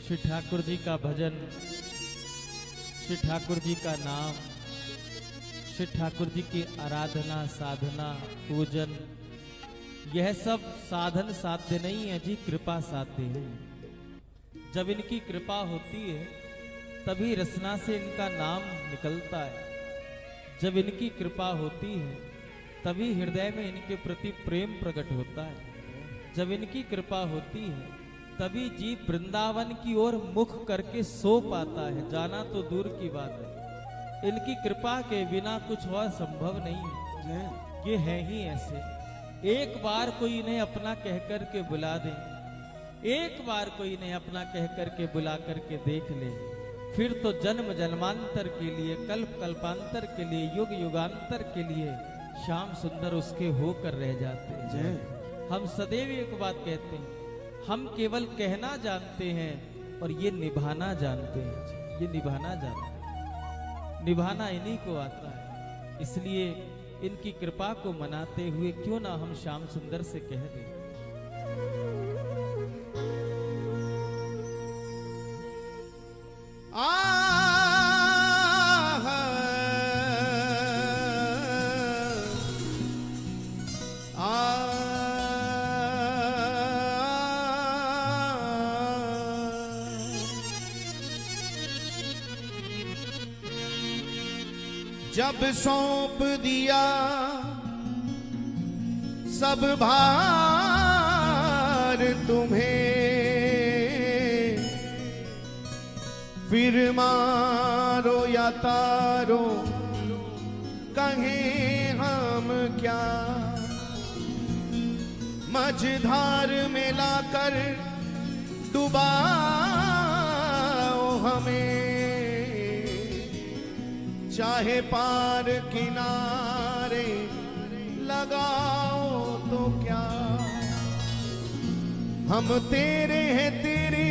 श्री ठाकुर जी का भजन, श्री ठाकुर जी का नाम, श्री ठाकुर जी की आराधना, साधना, पूजन, यह सब साधन साध्य नहीं है जी, कृपा साध्य है। जब इनकी कृपा होती है तभी रसना से इनका नाम निकलता है। जब इनकी कृपा होती है तभी हृदय में इनके प्रति प्रेम प्रकट होता है। जब इनकी कृपा होती है तभी जीव वृंदावन की ओर मुख करके सो पाता है, जाना तो दूर की बात है। इनकी कृपा के बिना कुछ और संभव नहीं है। ये है ही ऐसे। एक बार कोई इन्हें अपना कह कर के बुला दे, एक बार कोई इन्हें अपना कह कर के बुला करके देख ले, फिर तो जन्म जन्मांतर के लिए, कल्प कल्पांतर के लिए, युग युगांतर के लिए श्याम सुंदर उसके होकर रह जाते हैं। हम सदैव एक बात कहते हैं, हम केवल कहना जानते हैं और ये निभाना जानते हैं। ये निभाना जानते हैं, निभाना इन्हीं को आता है। इसलिए इनकी कृपा को मनाते हुए क्यों ना हम श्याम सुंदर से कह दें, जब सौंप दिया सब भार तुम्हें, फिर मारो या तारो कहें हम क्या। मझधार में लाकर डुबाओ हमें, चाहे पार किनारे लगाओ तो क्या। हम तेरे हैं, तेरे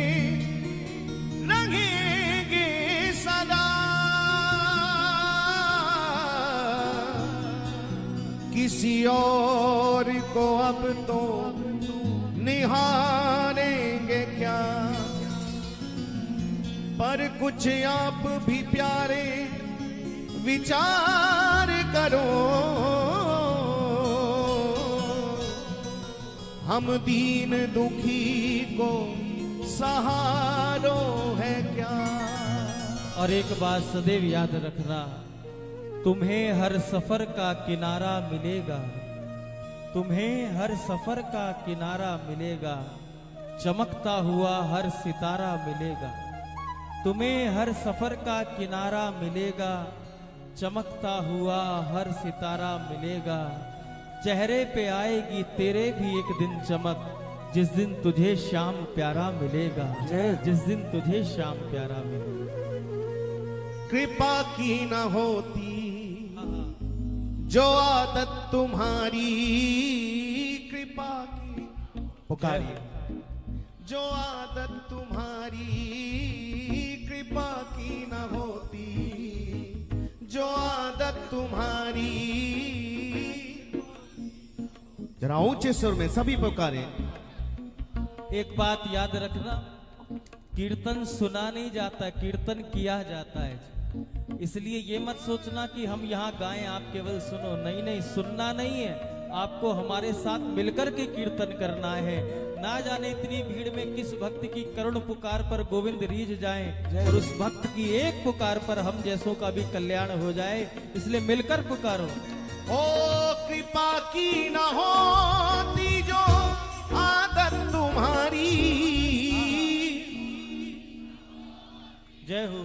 रहेंगे सदा। किसी और को अब तो निहारेंगे क्या। पर कुछ आप भी प्यारे विचार करो, हम दीन दुखी को सहारो है क्या। और एक बात सदैव याद रखना, तुम्हें हर सफर का किनारा मिलेगा, तुम्हें हर सफर का किनारा मिलेगा, चमकता हुआ हर सितारा मिलेगा। तुम्हें हर सफर का किनारा मिलेगा, चमकता हुआ हर सितारा मिलेगा। चेहरे पे आएगी तेरे भी एक दिन चमक, जिस दिन तुझे श्याम प्यारा मिलेगा, जिस दिन तुझे श्याम प्यारा मिलेगा। कृपा की न होती जो आदत तुम्हारी, कृपा की पुकारिए, जो आदत तुम्हारी कृपा की न होती, जो आदत तुम्हारी। जरा ऊंचे सुर में सभी पुकारे। एक बात याद रखना, कीर्तन सुना नहीं जाता, कीर्तन किया जाता है। इसलिए ये मत सोचना कि हम यहाँ गाएं आप केवल सुनो, नहीं नहीं, सुनना नहीं है, आपको हमारे साथ मिलकर के कीर्तन करना है। ना जाने इतनी भीड़ में किस भक्त की करुण पुकार पर गोविंद रीझ जाएं और उस भक्त की एक पुकार पर हम जैसों का भी कल्याण हो जाए। इसलिए मिलकर पुकारो। ओ कृपा की न होती जो आदत तुम्हारी, जय हो।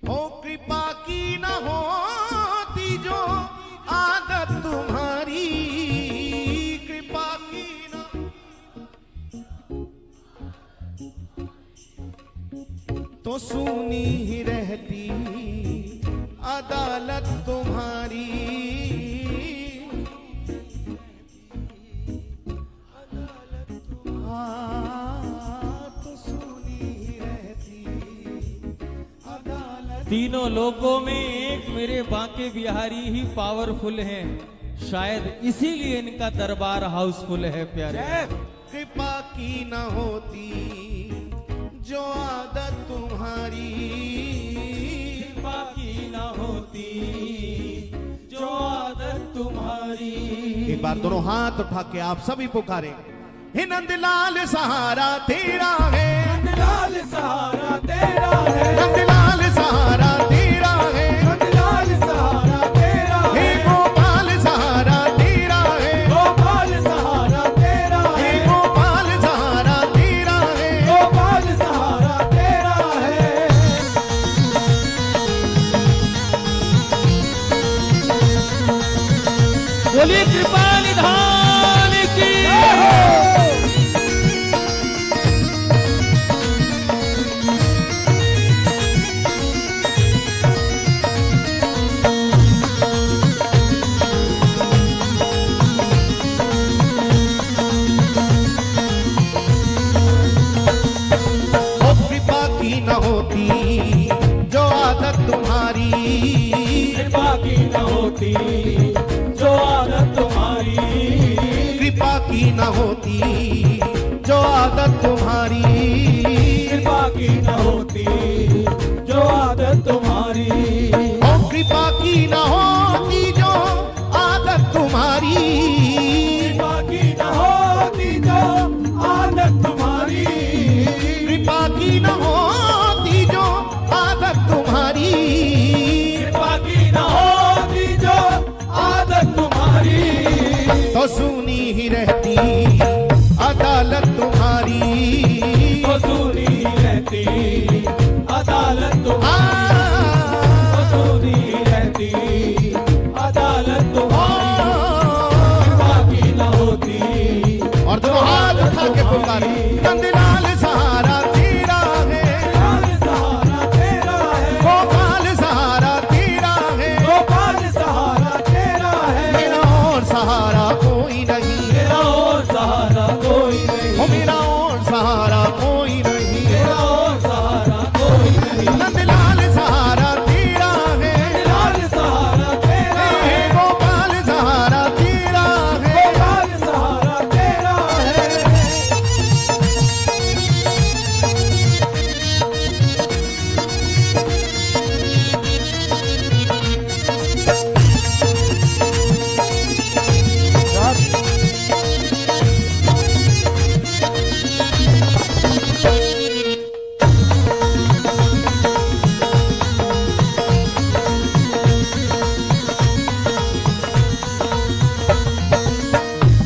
ओ कृपा की न होती जो आदत तुम्हारी, कृपा की न। तो सुनी ही रहती अदालत तुम्हारी, तो सुनी ही रहती अदालत। तीनों लोकों में एक मेरे बांके बिहारी ही पावरफुल हैं, शायद इसीलिए इनका दरबार हाउसफुल है प्यारे। कृपा की न होती जो आदत तुम्हारी, कृपा की न होती जो आदत तुम्हारी। एक बार दोनों हाथ उठा के आप सभी पुकारे, हे नंदलाल सहारा तेरा है, नंदलाल सहारा तेरा है, नंदलाल सहारा तेरा है, नंदलाल सहारा तेरा हे है, गोपाल सहारा तेरा है, गोपाल सहारा तेरा हे है, गोपाल सहारा तेरा है, गोपाल सहारा तेरा है। बोलिए कृपा निधान की। ओ कृपा की न होती जो आदत तुम्हारी, कृपा की न होती जो आदत तुम्हारी, कृपा की न होती जो आदत तुम्हारी, कृपा की न होती जो आदत तुम्हारी, ओ कृपा की न होती जो आदत तुम्हारी, कृपा की न होती जो आदत तुम्हारी, कृपा की न होती जो आदत तुम्हारी, कृपा की न होती जो आदत तुम्हारी, तो सुनी ही रहती अदालत तुम्हारी, तो सुनी रहती अदालत तुम्हारी, तो सुनी रहती अदालत तुम्हारी, कृपा की न होती और दोनों हाथ उठा के पुकारे, नंदलाल सहारा तेरा है, गोपाल सहारा तेरा है, गोपाल सहारा तेरा है, गोपाल सहारा तेरा है, मेरा और सहारा कोई नहीं, मेरा और सहारा कोई नहीं, ओ मेरा और सहारा कोई नहीं, मेरा और सहारा कोई नहीं, नंदलाल सहारा तेरा है, लाल सहारा तेरा हे है, गोपाल सहारा तेरा है, गोपाल सहारा तेरा है।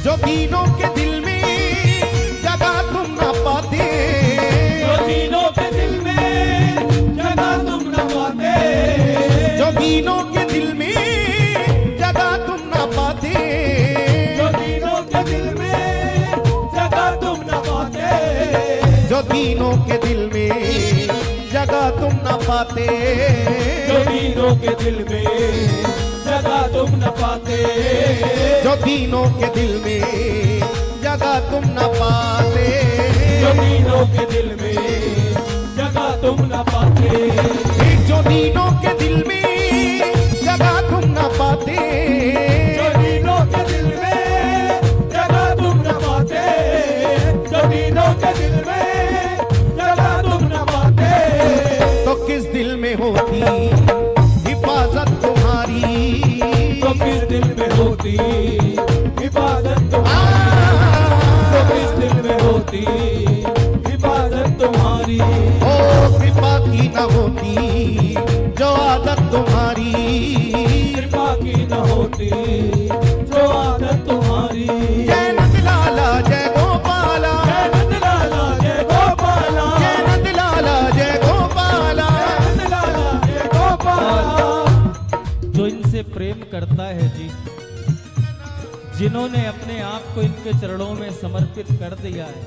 जो दीनों के दिल में जगह तुम न पाते, जो तीनों के दिल में जगह तुम न पाते, जो दीनों के दिल में जगह तुम न पाते, जो तीनों के दिल में जगह तुम न पाते, जो दीनों के दिल में जगह तुम न पाते, जो तीनों के दिल में जगह तुम न पाते, जो दीनों के दिल में जगह तुम न पाते, जो तीनों के दिल में जगह तुम न पाते, जो दीनों के दिल में जगह तुम न पाते, जो तीनों के दिल में जगह तुम न पाते, जो तीनों के दिल में जगह तुम न पाते, तो किस दिल में होती हिफाजत तुम्हारी, तो किस दिल में होती हिफाजत तुम्हारी, तो किस दिल में होती हिफाजत तुम्हारी, ओ कृपा की न होती जो आदत तुम्हारी, कृपा की न होती जो आदत तुम्हारी। जय नंदलाला जय गोपाला, जय नंदलाला जय गोपाला, जय नंदलाला जय गोपाला, जय नंदलाला जय गोपाला। जो इनसे प्रेम करता है जी, जिन्होंने अपने आप को इनके चरणों में समर्पित कर दिया है,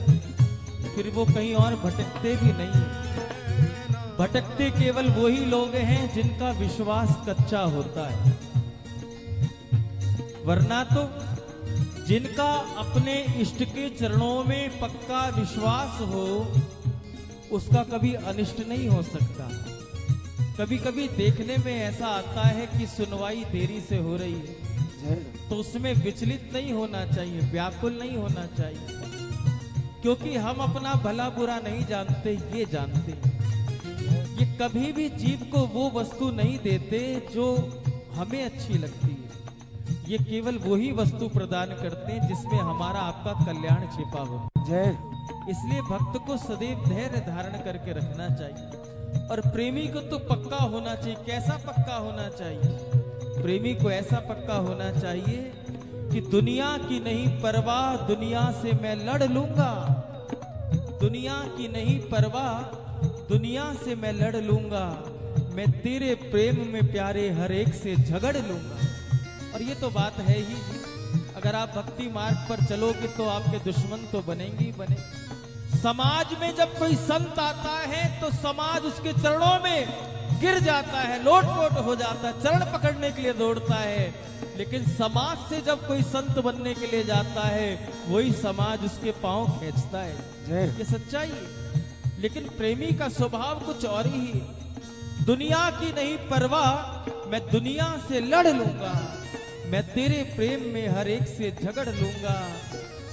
फिर वो कहीं और भटकते भी नहीं है। भटकते केवल वही लोग हैं जिनका विश्वास कच्चा होता है, वरना तो जिनका अपने इष्ट के चरणों में पक्का विश्वास हो, उसका कभी अनिष्ट नहीं हो सकता। कभी कभी देखने में ऐसा आता है कि सुनवाई देरी से हो रही है, तो उसमें विचलित नहीं होना चाहिए, व्याकुल नहीं होना चाहिए। क्योंकि हम अपना भला बुरा नहीं जानते, ये जानते ये कभी भी जीव को वो वस्तु नहीं देते जो हमें अच्छी लगती है। ये केवल वही वस्तु प्रदान करते हैं जिसमें हमारा आपका कल्याण छिपा हो। जय। इसलिए भक्त को सदैव धैर्य धारण करके रखना चाहिए और प्रेमी को तो पक्का होना चाहिए। कैसा पक्का होना चाहिए? प्रेमी को ऐसा पक्का होना चाहिए कि दुनिया की नहीं परवाह, दुनिया से मैं लड़ लूंगा। दुनिया की नहीं परवाह, दुनिया से मैं लड़ लूंगा। मैं तेरे प्रेम में प्यारे हर एक से झगड़ लूंगा। और ये तो बात है ही। अगर आप भक्ति मार्ग पर चलोगे तो आपके दुश्मन तो बनेंगे ही बने। समाज में जब कोई संत आता है तो समाज उसके चरणों में गिर जाता है, लोट-पोट हो जाता है, चरण पकड़ने के लिए दौड़ता है। लेकिन समाज से जब कोई संत बनने के लिए जाता है, वही समाज उसके पांव खींचता है। ये सच्चाई है। लेकिन प्रेमी का स्वभाव कुछ और ही है। दुनिया की नहीं परवाह, मैं दुनिया से लड़ लूंगा। मैं तेरे प्रेम में हर एक से झगड़ लूंगा।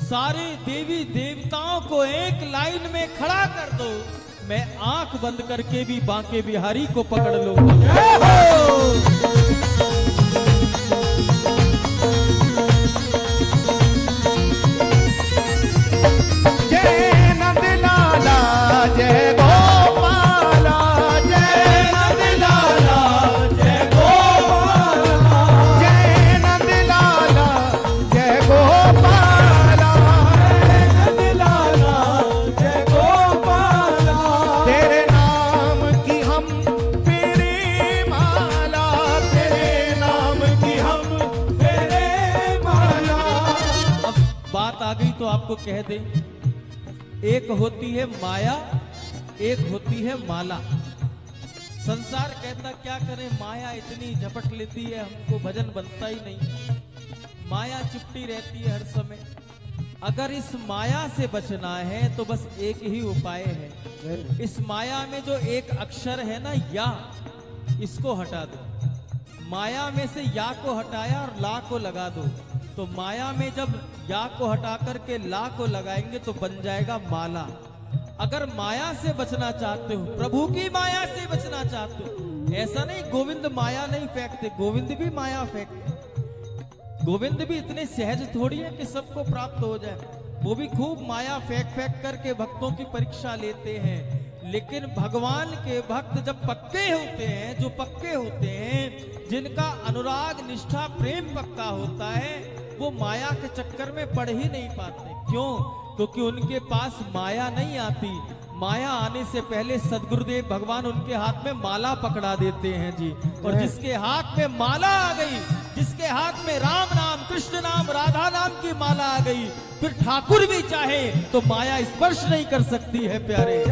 सारे देवी देवताओं को एक लाइन में खड़ा कर दो, मैं आंख बंद करके भी बांके बिहारी को पकड़ लूंगा। जय नंद लाला जय गोपाला, जय नंद लाला जय गोपाला, जय नंद लाला जय गोपाला, जय नंद लाला जय गोपाला। तेरे नाम की हम फेरे माला, तेरे नाम की हम फेरे माला। अब बात आ गई तो आपको कह दे, एक होती है माया, एक होती है माला। संसार कहता क्या करें, माया इतनी झपट लेती है, हमको भजन बनता ही नहीं। माया चिपटी रहती है हर समय। अगर इस माया से बचना है तो बस एक ही उपाय है। इस माया में जो एक अक्षर है ना, या, इसको हटा दो। माया में से या को हटाया और ला को लगा दो, तो माया में जब या को हटा करके ला को लगाएंगे तो बन जाएगा माला। अगर माया से बचना चाहते हो, प्रभु की माया से बचना चाहते हो, ऐसा नहीं गोविंद माया नहीं फेंकते, गोविंद भी माया फेंकते। गोविंद भी इतने सहज थोड़ी है कि सबको प्राप्त हो जाए। वो भी खूब माया फेंक फेंक करके भक्तों की परीक्षा लेते हैं। लेकिन भगवान के भक्त जब पक्के होते हैं, जो पक्के होते हैं, जिनका अनुराग निष्ठा प्रेम पक्का होता है, वो माया के चक्कर में पड़ ही नहीं पाते। क्यों? क्योंकि उनके पास माया नहीं आती। माया आने से पहले सदगुरुदेव भगवान उनके हाथ में माला पकड़ा देते हैं जी। और जिसके हाथ में माला आ गई, जिसके हाथ में राम नाम, कृष्ण नाम, राधा नाम की माला आ गई, फिर ठाकुर भी चाहे तो माया स्पर्श नहीं कर सकती है प्यारे।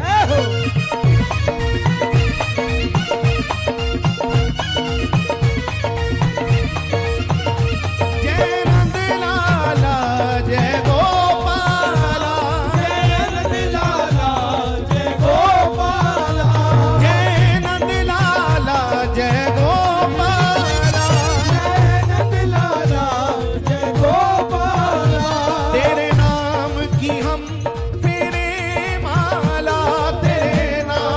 जय नंद लाला जय गोपाला, जय नंद लाला जय गोपाला, जय नंद लाला जय गोपाला, जय नंद लाला जय गोपाला। तेरे नाम की हम फेरे माला, तेरे नाम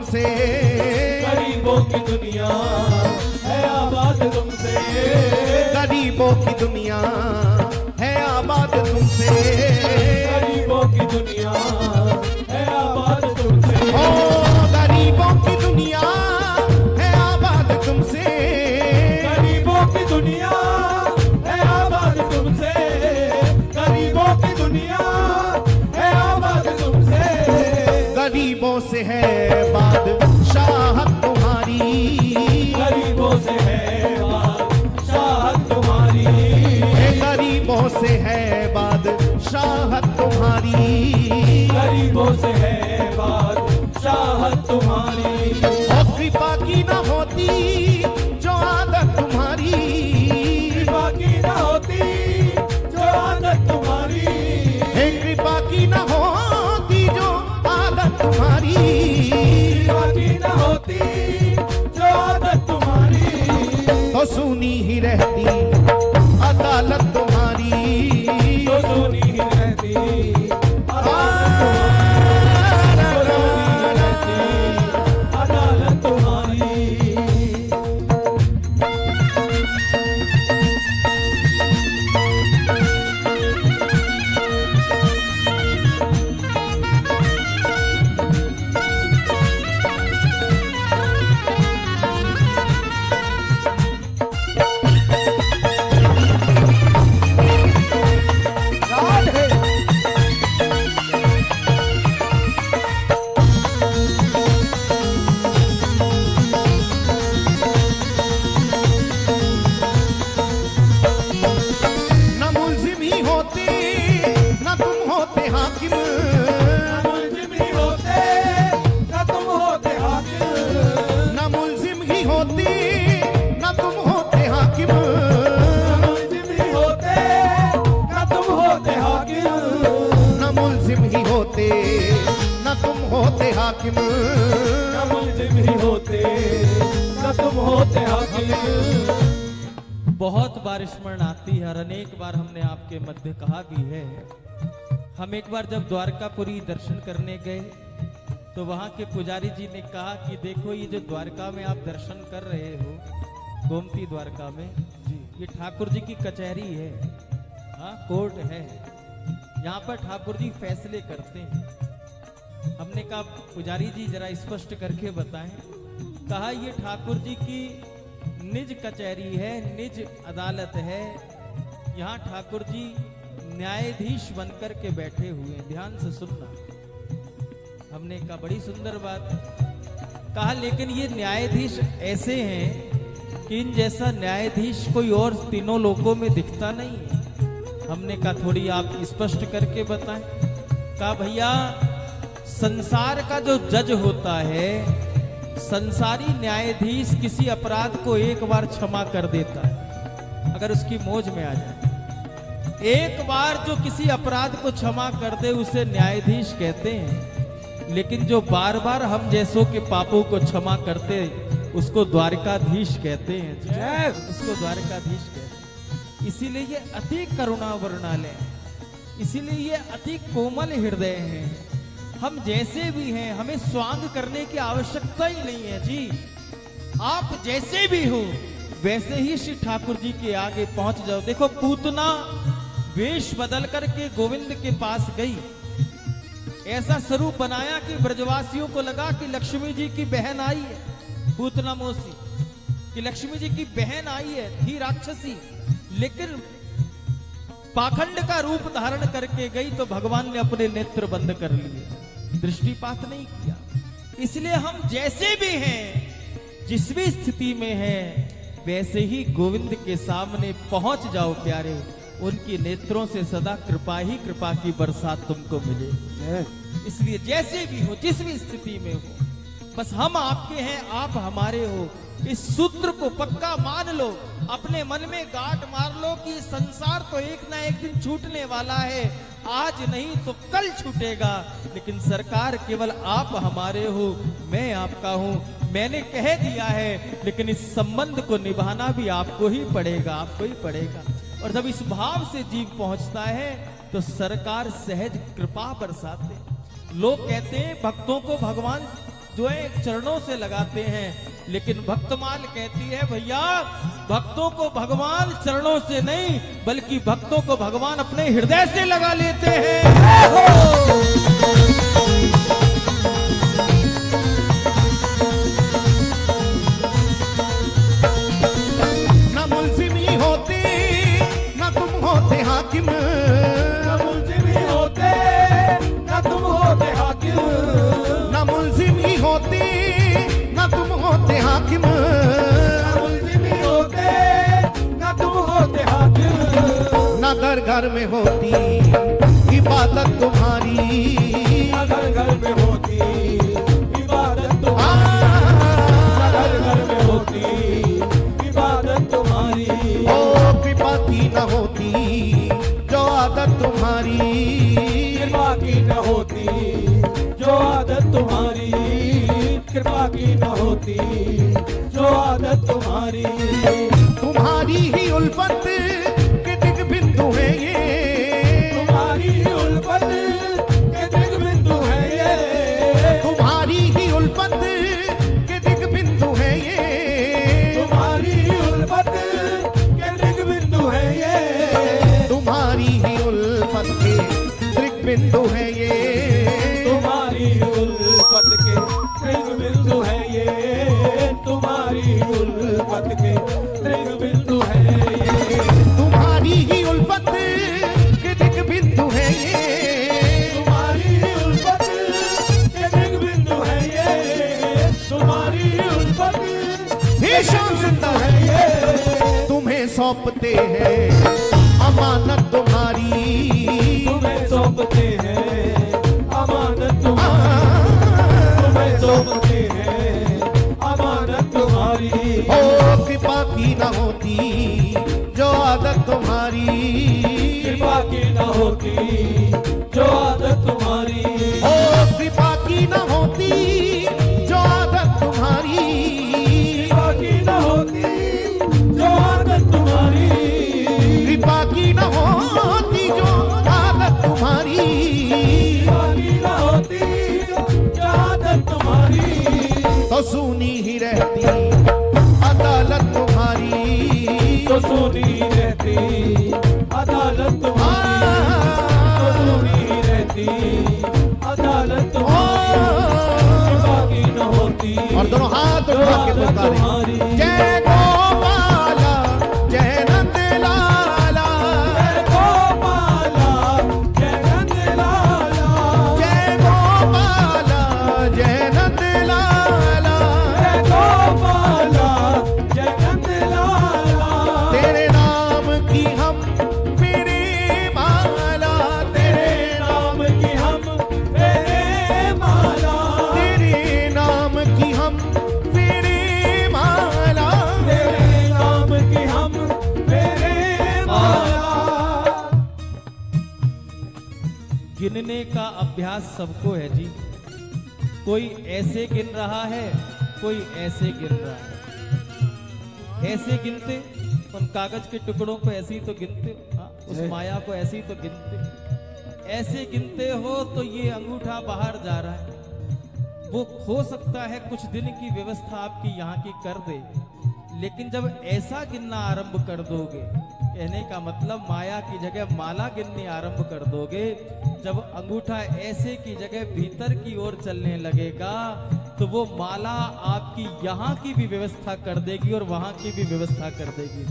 तुमसे, गरीबों की दुनिया है आबाद तुमसे, गरीबों की दुनिया है आबाद तुमसे, गरीबों की दुनिया है आबाद तुमसे, ओ गरीबों की दुनिया है आबाद तुमसे, गरीबों की दुनिया है आबाद तुमसे, गरीबों की दुनिया है आबाद तुमसे, गरीबों से है बादशाहत तुम्हारी, गरीबों से है बादशाहत तुम्हारी, गरीबों से है बादशाहत तुम्हारी, गरीबों से है बादशाहत तुम्हारी, और कृपा की न होती जो आदत तुम्हारी, कृपा की न होती जो आदत तुम्हारी, हे कृपा की न होती जो आदत तुम्हारी, कृपा की न होती जो आदत तुम्हारी, तो सुनी ही रहती अदालत तुम्हारी, तो सुनी ही रहती अदालत तुम्हारी। न मुलजिम ही होते न तुम होते हाकिम, मुलजिम ही होते न तुम होते हाकिम, न मुलजिम ही होते न तुम होते हाकिम, मुलजिम ही होते न तुम होते हाकिम, न मुलजिम ही होते न तुम होते हाकिम, न मुलजिम ही होते न तुम होते हाकिम। बहुत बार स्मरण आती है और अनेक बार हमने आपके मध्य कहा भी है। हम एक बार जब द्वारकापुरी दर्शन करने गए तो वहां के पुजारी जी ने कहा कि देखो ये जो द्वारका में आप दर्शन कर रहे हो, गोमती द्वारका में, ये ठाकुर जी की कचहरी है, हाँ कोर्ट है, यहाँ पर ठाकुर जी फैसले करते हैं। हमने कहा पुजारी जी जरा स्पष्ट करके बताएं। कहा ये ठाकुर जी की निज कचहरी है, निज अदालत है, यहाँ ठाकुर जी न्यायाधीश बनकर के बैठे हुए हैं, ध्यान से सुनना। हमने कहा बड़ी सुंदर बात। कहा लेकिन ये न्यायाधीश ऐसे हैं कि इन जैसा न्यायाधीश कोई और तीनों लोकों में दिखता नहीं है। हमने कहा थोड़ी आप स्पष्ट करके बताएं। कहा भैया संसार का जो जज होता है, संसारी न्यायाधीश किसी अपराध को एक बार क्षमा कर देता है अगर उसकी मौज में आ जाए। एक बार जो किसी अपराध को क्षमा कर दे उसे न्यायाधीश कहते हैं, लेकिन जो बार बार हम जैसों के पापों को क्षमा करते उसको द्वारकाधीश कहते हैं। उसको द्वारकाधीश कहते हैं। इसीलिए ये अति करुणा वर्णालय, इसीलिए ये अति कोमल हृदय हैं। हम जैसे भी हैं हमें स्वांग करने की आवश्यकता ही नहीं है जी। आप जैसे भी हो वैसे ही श्री ठाकुर जी के आगे पहुंच जाओ। देखो पूतना वेश बदल करके गोविंद के पास गई, ऐसा स्वरूप बनाया कि ब्रजवासियों को लगा कि लक्ष्मी जी की बहन आई है, पूतना मौसी कि लक्ष्मी जी की बहन आई है, थी राक्षसी, लेकिन पाखंड का रूप धारण करके गई तो भगवान ने अपने नेत्र बंद कर लिए, दृष्टिपात नहीं किया। इसलिए हम जैसे भी हैं, जिस भी स्थिति में हैं, वैसे ही गोविंद के सामने पहुंच जाओ प्यारे। उनके नेत्रों से सदा कृपा ही कृपा की बरसात तुमको मिले। इसलिए जैसे भी हो, जिस भी स्थिति में हो, बस हम आपके हैं, आप हमारे हो। इस सूत्र को पक्का मान लो, अपने मन में गांठ मार लो कि संसार तो एक ना एक दिन छूटने वाला है, आज नहीं तो कल छूटेगा, लेकिन सरकार केवल आप हमारे हो, मैं आपका हूं। मैंने कह दिया है, लेकिन इस संबंध को निभाना भी आपको ही पड़ेगा, आपको ही पड़ेगा। और जब इस भाव से जीव पहुंचता है तो सरकार सहज कृपा बरसाते। लोग कहते हैं भक्तों को भगवान जो है चरणों से लगाते हैं, लेकिन भक्तमाल कहती है भैया भक्तों को भगवान चरणों से नहीं बल्कि भक्तों को भगवान अपने हृदय से लगा लेते हैं। ना मुल्जिमी होते ना तुम होते हाकिम, ना मुल्जिमी होते ना तुम होते हाकिम, ना मुल्जिमी होते ना तुम होते हाकिम, ना मुल्जिमी होते ना तुम होते हाकिम, ना घर घर में होती इबादत तुम्हारी, ना घर घर में होती इबादत तुम्हारी, ना घर घर में होती इबादत तुम्हारी, ओ कृपा की न होती जो आदत तुम्हारी, कृपा की न होती जो आदत तुम्हारी, कृपा की न होती जो आदत तुम्हारी, तुम्हारी ही उल्फत के दिग बिंदु है ये, तुम्हारी उल्फत के दिग बिंदु है ये, तुम्हारी ही उल्फत के दिग बिंदु है ये, तुम्हारी उल्फत के दिग बिंदु है ये, तुम्हारी ही उल्फत के दिग बिंदु है ये, तुम्हारी उल्फत के दिग बिंदु है ये, तुम्हारी उल्फत के दिग बिंदु है ये, तुम्हारी ही उल्फत के दिग बिंदु है ये, तुम्हारी उल्फत के दिग बिंदु है ये, तुम्हारी उल्फत हे श्याम सुंदर है ये, तुम्हें सौंपते हैं अमानत तुम्हारी, तुम्हें सौंपते हैं अमानत तुम्हारी, तुम्हें सौंपते हैं अमानत तुम्हारी, ओ कृपा की न होती जो आदत तुम्हारी, कृपा की न होती जो आदत तुम्हारी, ओ कृपा की न होती जो आदत तुम्हारी, कृपा की न होती जो आदत तुम्हारी, कृपा की न होती जो आदत तुम्हारी, कृपा की न होती जो आदत तुम्हारी, तो सुनी ही रहती अदालत तुम्हारी, तो सुनी रहती अदालत तुम्हारी, तो सुनी रहती अदालत तुम्हारी, कृपा की न होती और दोनों हाथ उठा के जो आदत पुकारे तुम्हारी, जय गोपाला जय नंद लाला, जय गोपाला जय नंद लाला, जय गोपाला जय नंद लाला, जय गोपाला जय नंद लाला, तेरे नाम की हम मेरे माला, तेरे नाम की हम तेरे माला, तेरे नाम की हम मेरे माला, तेरे नाम की हम तेरे माला। गिनने का अभ्यास सबको है जी, कोई ऐसे गिन रहा है कोई ऐसे गिन रहा है, ऐसे गिनते उन कागज के टुकड़ों को ऐसे ही तो गिनते हो, हाँ, उस माया को ऐसे ही तो गिनते, ऐसे गिनते हो तो ये अंगूठा बाहर जा रहा है, वो हो सकता है कुछ दिन की व्यवस्था आपकी यहाँ की कर दे, लेकिन जब ऐसा गिनना आरंभ कर दोगे, कहने का मतलब माया की जगह माला गिननी आरंभ कर दोगे, जब अंगूठा ऐसे की जगह भीतर की ओर चलने लगेगा तो वो माला आपकी यहाँ की भी व्यवस्था कर देगी और वहां की भी व्यवस्था कर देगी।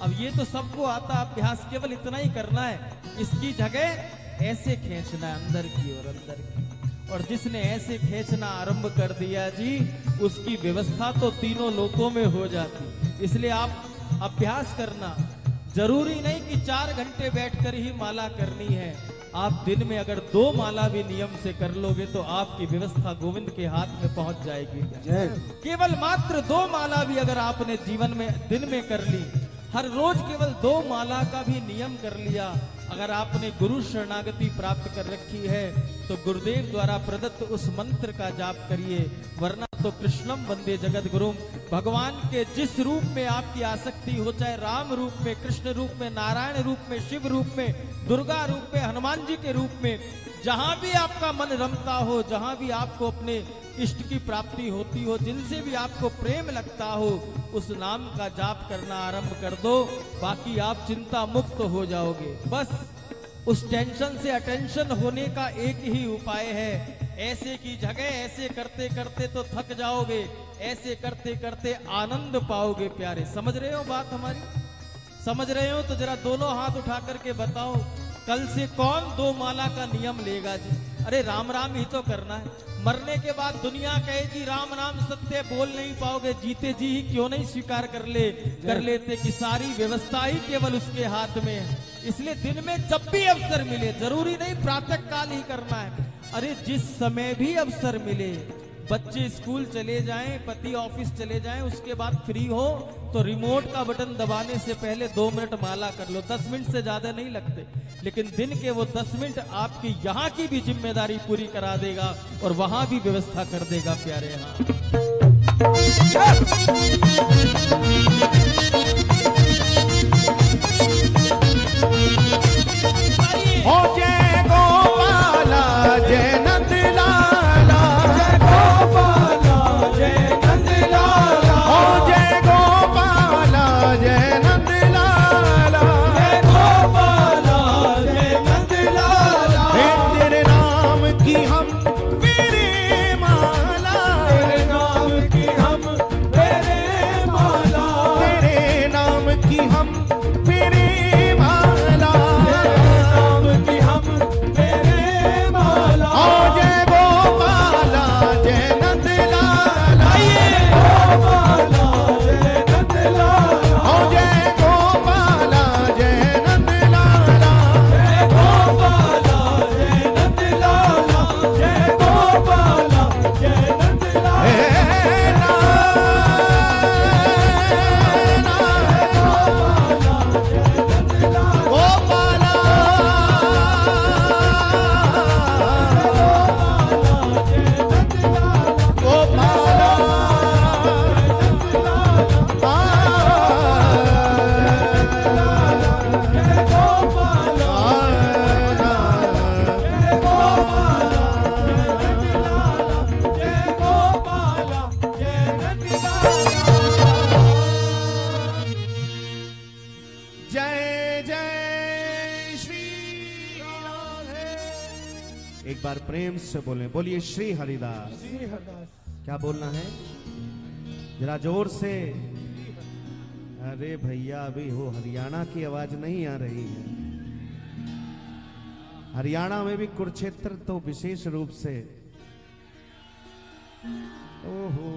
अब ये तो सबको आता अभ्यास, केवल इतना ही करना है, इसकी जगह ऐसे खींचना है अंदर की ओर, अंदर की, और जिसने ऐसे खींचना आरंभ कर दिया जी उसकी व्यवस्था तो तीनों लोकों में हो जाती। इसलिए आप अभ्यास करना, जरूरी नहीं कि 4 घंटे बैठकर ही माला करनी है, आप दिन में अगर 2 माला भी नियम से कर लोगे तो आपकी व्यवस्था गोविंद के हाथ में पहुंच जाएगी। केवल मात्र 2 माला भी अगर आपने जीवन में दिन में कर ली, हर रोज केवल 2 माला का भी नियम कर लिया, अगर आपने गुरु शरणागति प्राप्त कर रखी है तो गुरुदेव द्वारा प्रदत्त उस मंत्र का जाप करिए, वरना तो कृष्णम वंदे जगत गुरु, भगवान के जिस रूप में आपकी आसक्ति हो, चाहे राम रूप में, कृष्ण रूप में, नारायण रूप में, शिव रूप में, दुर्गा रूप में, हनुमान जी के रूप में, जहां भी आपका मन रमता हो, जहां भी आपको अपने इष्ट की प्राप्ति होती हो, जिनसे भी आपको प्रेम लगता हो, उस नाम का जाप करना आरंभ कर दो। बाकी आप चिंता मुक्त हो जाओगे। बस उस टेंशन से अटेंशन होने का एक ही उपाय है। ऐसे की जगह ऐसे करते करते तो थक जाओगे, ऐसे करते करते आनंद पाओगे प्यारे। समझ रहे हो बात हमारी? समझ रहे हो तो जरा दोनों हाथ उठा करके बताओ, कल से कौन 2 माला का नियम लेगा जी? अरे राम राम ही तो करना है। मरने के बाद दुनिया कहेगी राम राम सत्य, बोल नहीं पाओगे। जीते जी ही क्यों नहीं स्वीकार कर लेते कि सारी व्यवस्था ही केवल उसके हाथ में है। इसलिए दिन में जब भी अवसर मिले, जरूरी नहीं प्रातः काल ही करना है, अरे जिस समय भी अवसर मिले, बच्चे स्कूल चले जाएं, पति ऑफिस चले जाएं, उसके बाद फ्री हो तो रिमोट का बटन दबाने से पहले 2 मिनट माला कर लो। 10 मिनट से ज्यादा नहीं लगते, लेकिन दिन के वो 10 मिनट आपकी यहाँ की भी जिम्मेदारी पूरी करा देगा और वहां भी व्यवस्था कर देगा प्यारे। ओ जय गोपाला जय नंद लाला, जय गोपाला जय नंद लाला, ओ जय गोपाला जय नंद लाला, जय गोपाला जय नंद लाला। हे तेरे नाम की हम तेरे माला, तेरे नाम की हम तेरे माला, तेरे नाम की हम तेरे माला, नाम की हम तेरे माला। ओ जय गोपाला जय नंद लाला, गोपाला जय नंद लाला, ओ जय गोपाला जय नंद लाला, जय गोपाला जय नंद लाला, जय गोपाला जय नंद लाला। हे गोपाला गोपाला जय जय श्री राधे। एक बार प्रेम से बोलें, बोलिए श्री हरिदास। क्या बोलना है? जरा जोर से। अरे भैया अभी हो हरियाणा की आवाज नहीं आ रही है। हरियाणा में भी कुरुक्षेत्र तो विशेष रूप से। ओहो।